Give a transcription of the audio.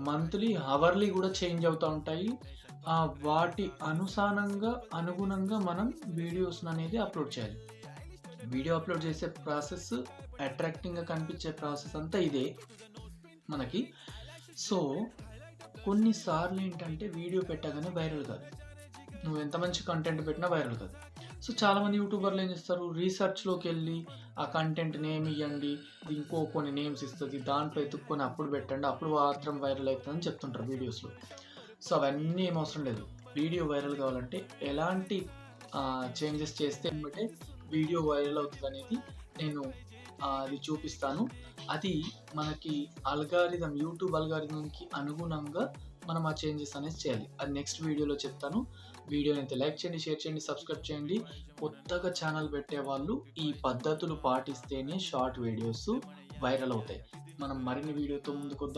Monthly, hourly గూడా change అవుతా ఉంటాయి. వాటి అనుగుణంగా మనం వీడియోస్‌ననేది అప్‌లోడ్ చేయాలి. వీడియో అప్‌లోడ్ చేసే ప్రాసెస్ అట్రాక్టింగ్‌గా కనిపించే ప్రాసెస్ అంతా ఇదే మనకి. సో, కొన్ని సార్లేంటంటే వీడియో పెట్టగానే వైరల్ కాదు. నువ్వెంత మంచి కంటెంట్ పెట్టినా వైరల్ కాదు. సో, చాలామంది యూట్యూబర్లు ఏం చేస్తారు, రీసెర్చ్‌లోకెళ్ళి ఆ కంటెంట్ నేమ్ ఇయ్యండి, ఇది ఇంకో కొన్ని నేమ్స్ ఇస్తది. దాంట్లో ఎతుక్కొని అప్పుడు పెట్టండి. అప్పుడు మాత్రం వైరల్ అయితదని చెప్తుంటారు వీడియోస్‌లో. సో, అవన్నీ ఏం అవసరం లేదు. వీడియో వైరల్ కావాలంటే ఎలాంటి చేంజెస్ చేస్తే ఎమ్మటే వీడియో వైరల్ అవుతదనేది నేను అది చూపిస్తాను. అది మనకి యూట్యూబ్ అల్గారిథంకి అనుగుణంగా మనం ఆ చేంజెస్ అనేది చేయాలి. అది నెక్స్ట్ వీడియోలో చెప్తాను. వీడియోనైతే లైక్ చేయండి, షేర్ చేయండి, సబ్స్క్రైబ్ చేయండి. కొత్తగా ఛానల్ పెట్టేవాళ్ళు ఈ పద్ధతులు పాటిస్తేనే షార్ట్ వీడియోస్ వైరల్ అవుతాయి. మనం మరిన్ని వీడియోతో ముందుకొద్దాం.